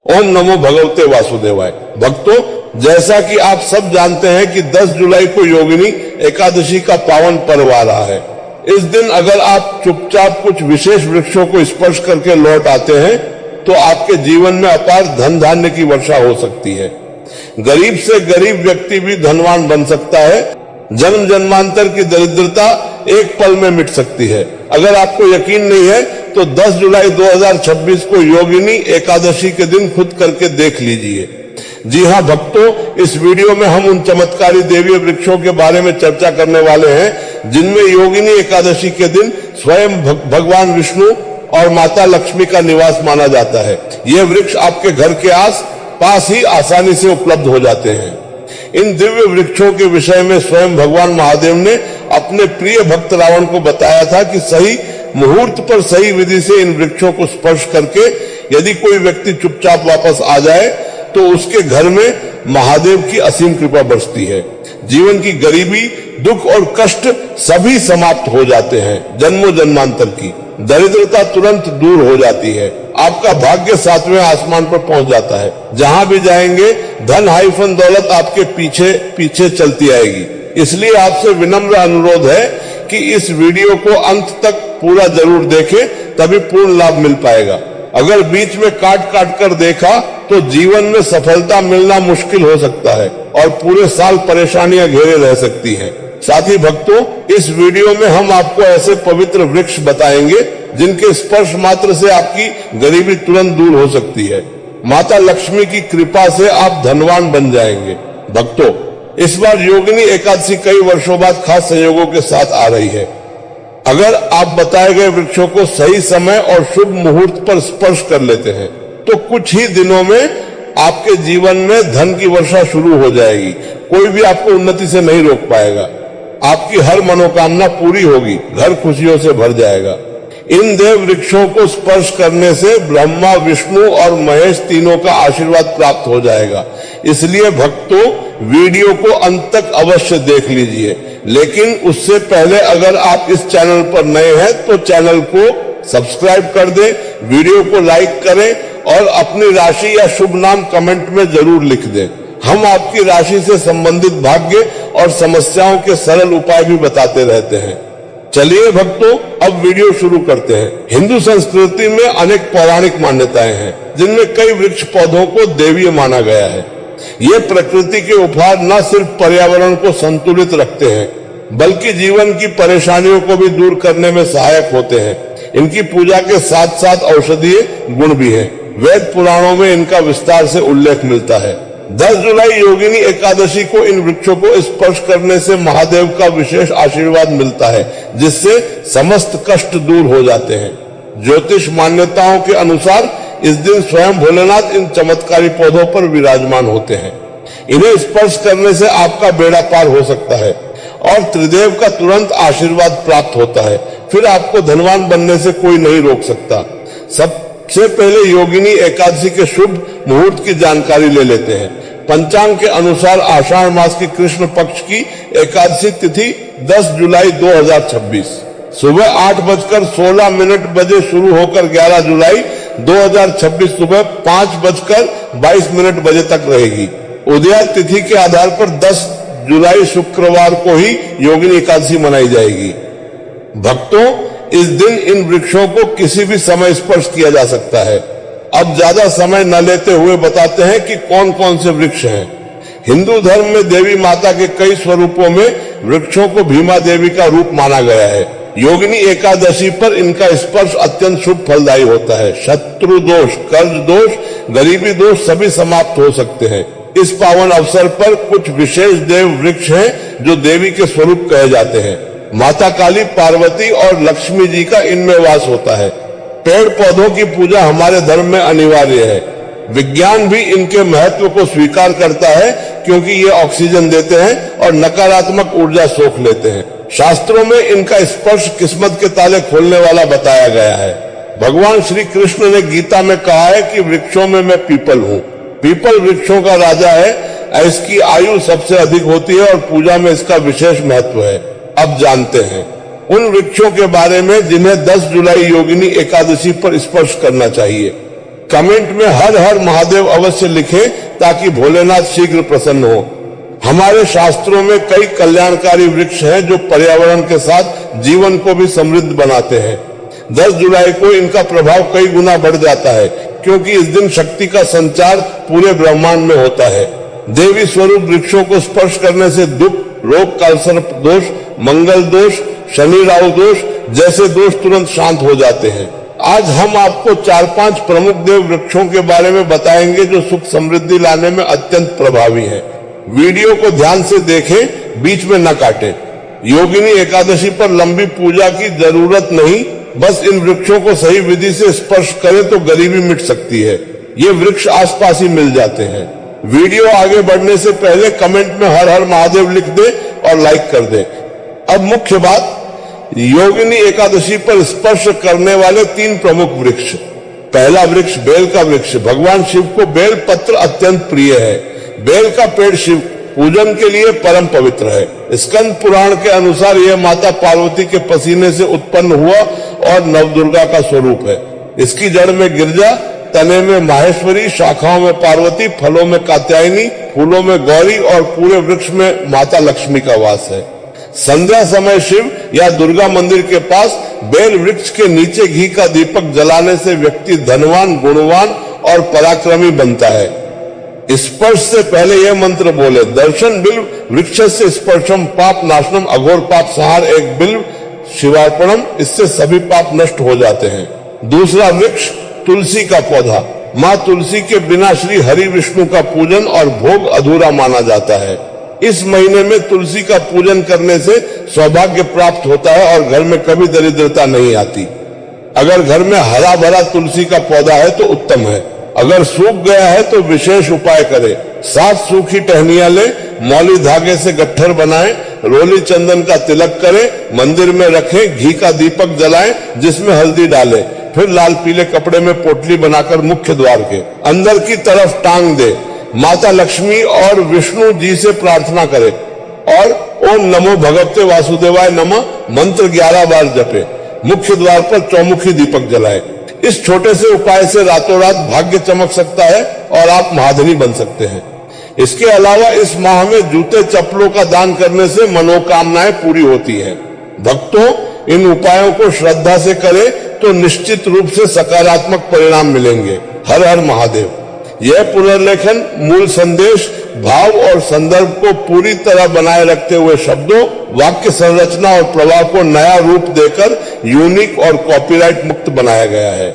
ओम नमो भगवते वासुदेवाय। भक्तों, जैसा कि आप सब जानते हैं कि 10 जुलाई को योगिनी एकादशी का पावन पर्व आ रहा है। इस दिन अगर आप चुपचाप कुछ विशेष वृक्षों को स्पर्श करके लौट आते हैं तो आपके जीवन में अपार धन धान्य की वर्षा हो सकती है। गरीब से गरीब व्यक्ति भी धनवान बन सकता है। जन्म जन्मांतर की दरिद्रता एक पल में मिट सकती है। अगर आपको यकीन नहीं है तो 10 जुलाई 2026 को योगिनी एकादशी के दिन खुद करके देख लीजिए। जी हां भक्तों, इस वीडियो में हम उन चमत्कारी देवीय वृक्षों के बारे में चर्चा करने वाले हैं जिनमें योगिनी एकादशी के दिन स्वयं भगवान विष्णु और माता लक्ष्मी का निवास माना जाता है। ये वृक्ष आपके घर के आस पास ही आसानी से उपलब्ध हो जाते हैं। इन दिव्य वृक्षों के विषय में स्वयं भगवान महादेव ने अपने प्रिय भक्त रावण को बताया था कि सही मुहूर्त पर सही विधि से इन वृक्षों को स्पर्श करके यदि कोई व्यक्ति चुपचाप वापस आ जाए तो उसके घर में महादेव की असीम कृपा बरसती है। जीवन की गरीबी, दुख और कष्ट सभी समाप्त हो जाते हैं। जन्मों जन्मांतर की दरिद्रता तुरंत दूर हो जाती है। आपका भाग्य 7वें आसमान पर पहुंच जाता है। जहां भी जाएंगे धन हाइफन दौलत आपके पीछे पीछे चलती आएगी। इसलिए आपसे विनम्र अनुरोध है कि इस वीडियो को अंत तक पूरा जरूर देखें, तभी पूर्ण लाभ मिल पाएगा। अगर बीच में काट काट कर देखा तो जीवन में सफलता मिलना मुश्किल हो सकता है और पूरे साल परेशानियां घेरे रह सकती हैं। साथ ही भक्तों, इस वीडियो में हम आपको ऐसे पवित्र वृक्ष बताएंगे जिनके स्पर्श मात्र से आपकी गरीबी तुरंत दूर हो सकती है। माता लक्ष्मी की कृपा से आप धनवान बन जाएंगे। भक्तों, इस बार योगिनी एकादशी कई वर्षों बाद खास संयोगों के साथ आ रही है। अगर आप बताए गए वृक्षों को सही समय और शुभ मुहूर्त पर स्पर्श कर लेते हैं तो कुछ ही दिनों में आपके जीवन में धन की वर्षा शुरू हो जाएगी। कोई भी आपको उन्नति से नहीं रोक पाएगा। आपकी हर मनोकामना पूरी होगी, घर खुशियों से भर जाएगा। इन देव वृक्षों को स्पर्श करने से ब्रह्मा, विष्णु और महेश तीनों का आशीर्वाद प्राप्त हो जाएगा। इसलिए भक्तों, वीडियो को अंत तक अवश्य देख लीजिए। लेकिन उससे पहले अगर आप इस चैनल पर नए हैं तो चैनल को सब्सक्राइब कर दें, वीडियो को लाइक करें और अपनी राशि या शुभ नाम कमेंट में जरूर लिख दें। हम आपकी राशि से संबंधित भाग्य और समस्याओं के सरल उपाय भी बताते रहते हैं। चलिए भक्तों, अब वीडियो शुरू करते हैं। हिंदू संस्कृति में अनेक पौराणिक मान्यताएं हैं जिनमें कई वृक्ष पौधों को देवीय माना गया है। ये प्रकृति के उपहार न सिर्फ पर्यावरण को संतुलित रखते हैं बल्कि जीवन की परेशानियों को भी दूर करने में सहायक होते हैं। इनकी पूजा के साथ साथ औषधीय गुण भी हैं। वेद पुराणों में इनका विस्तार से उल्लेख मिलता है। 10 जुलाई योगिनी एकादशी को इन वृक्षों को स्पर्श करने से महादेव का विशेष आशीर्वाद मिलता है जिससे समस्त कष्ट दूर हो जाते हैं। ज्योतिष मान्यताओं के अनुसार इस दिन स्वयं भोलेनाथ इन चमत्कारी पौधों पर विराजमान होते हैं। इन्हें स्पर्श करने से आपका बेड़ा पार हो सकता है और त्रिदेव का तुरंत आशीर्वाद प्राप्त होता है। फिर आपको धनवान बनने से कोई नहीं रोक सकता। सबसे पहले योगिनी एकादशी के शुभ मुहूर्त की जानकारी ले लेते हैं। पंचांग के अनुसार आषाढ़ मास की कृष्ण पक्ष की एकादशी तिथि 10 जुलाई 2026 सुबह 8:16 बजे शुरू होकर 11 जुलाई 2026 सुबह 5:22 बजे तक रहेगी। उदया तिथि के आधार पर 10 जुलाई शुक्रवार को ही योगिनी एकादशी मनाई जाएगी। भक्तों, इस दिन इन वृक्षों को किसी भी समय स्पर्श किया जा सकता है। अब ज्यादा समय न लेते हुए बताते हैं कि कौन कौन से वृक्ष हैं। हिंदू धर्म में देवी माता के कई स्वरूपों में वृक्षों को भीमा देवी का रूप माना गया है। योगिनी एकादशी पर इनका स्पर्श अत्यंत शुभ फलदायी होता है। शत्रु दोष, कर्ज दोष, गरीबी दोष सभी समाप्त हो सकते हैं। इस पावन अवसर पर कुछ विशेष देव वृक्ष हैं जो देवी के स्वरूप कहे जाते हैं। माता काली, पार्वती और लक्ष्मी जी का इनमें वास होता है। पेड़ पौधों की पूजा हमारे धर्म में अनिवार्य है। विज्ञान भी इनके महत्व को स्वीकार करता है क्योंकि ये ऑक्सीजन देते हैं और नकारात्मक ऊर्जा सोख लेते हैं। शास्त्रों में इनका स्पर्श किस्मत के ताले खोलने वाला बताया गया है। भगवान श्री कृष्ण ने गीता में कहा है कि वृक्षों में मैं पीपल हूँ। पीपल वृक्षों का राजा है। इसकी आयु सबसे अधिक होती है और पूजा में इसका विशेष महत्व है। अब जानते हैं उन वृक्षों के बारे में जिन्हें 10 जुलाई योगिनी एकादशी पर स्पर्श करना चाहिए। कमेंट में हर हर महादेव अवश्य लिखें ताकि भोलेनाथ शीघ्र प्रसन्न हो। हमारे शास्त्रों में कई कल्याणकारी वृक्ष हैं जो पर्यावरण के साथ जीवन को भी समृद्ध बनाते हैं। 10 जुलाई को इनका प्रभाव कई गुना बढ़ जाता है क्योंकि इस दिन शक्ति का संचार पूरे ब्रह्मांड में होता है। देवी स्वरूप वृक्षों को स्पर्श करने से दुख, रोग, कालसर्प दोष, मंगल दोष, शनि राहु दोष जैसे दोष तुरंत शांत हो जाते हैं। आज हम आपको 4-5 प्रमुख देव वृक्षों के बारे में बताएंगे जो सुख समृद्धि लाने में अत्यंत प्रभावी हैं। वीडियो को ध्यान से देखें, बीच में न काटें। योगिनी एकादशी पर लंबी पूजा की जरूरत नहीं, बस इन वृक्षों को सही विधि से स्पर्श करें तो गरीबी मिट सकती है। ये वृक्ष आसपास ही मिल जाते हैं। वीडियो आगे बढ़ने से पहले कमेंट में हर हर महादेव लिख दे और लाइक कर दे। अब मुख्य बात, योगिनी एकादशी पर स्पर्श करने वाले 3 प्रमुख वृक्ष। पहला वृक्ष बेल का वृक्ष। भगवान शिव को बेल पत्र अत्यंत प्रिय है। बेल का पेड़ शिव पूजन के लिए परम पवित्र है। स्कंद पुराण के अनुसार यह माता पार्वती के पसीने से उत्पन्न हुआ और नवदुर्गा का स्वरूप है। इसकी जड़ में गिरजा, तने में माहेश्वरी, शाखाओं में पार्वती, फलों में कात्यायनी, फूलों में गौरी और पूरे वृक्ष में माता लक्ष्मी का वास है। संध्या समय शिव या दुर्गा मंदिर के पास बेल वृक्ष के नीचे घी का दीपक जलाने से व्यक्ति धनवान, गुणवान और पराक्रमी बनता है। स्पर्श से पहले यह मंत्र बोले, दर्शन बिल्व वृक्ष से स्पर्शम पाप नाशनम अघोर पाप सहार एक बिल्व शिवार्पणम। इससे सभी पाप नष्ट हो जाते हैं। दूसरा वृक्ष तुलसी का पौधा। माँ तुलसी के बिना श्री हरि विष्णु का पूजन और भोग अधूरा माना जाता है। इस महीने में तुलसी का पूजन करने से सौभाग्य प्राप्त होता है और घर में कभी दरिद्रता नहीं आती। अगर घर में हरा भरा तुलसी का पौधा है तो उत्तम है। अगर सूख गया है तो विशेष उपाय करें। 7 सूखी टहनियां ले, मौली धागे से गट्ठर बनाएं, रोली चंदन का तिलक करें, मंदिर में रखें, घी का दीपक जलाएं जिसमें हल्दी डालें, फिर लाल पीले कपड़े में पोटली बनाकर मुख्य द्वार के अंदर की तरफ टांग दे। माता लक्ष्मी और विष्णु जी से प्रार्थना करें और ओम नमो भगवते वासुदेवाय नमः मंत्र 11 बार जपे। मुख्य द्वार पर चौमुखी दीपक जलाएं। इस छोटे से उपाय से रातों रात भाग्य चमक सकता है और आप महाधनी बन सकते हैं। इसके अलावा इस माह में जूते चप्पलों का दान करने से मनोकामनाएं पूरी होती हैं। भक्तों, इन उपायों को श्रद्धा से करें तो निश्चित रूप से सकारात्मक परिणाम मिलेंगे। हर हर महादेव। यह पुनर्लेखन मूल संदेश, भाव और संदर्भ को पूरी तरह बनाए रखते हुए शब्दों, वाक्य संरचना और प्रवाह को नया रूप देकर यूनिक और कॉपीराइट मुक्त बनाया गया है।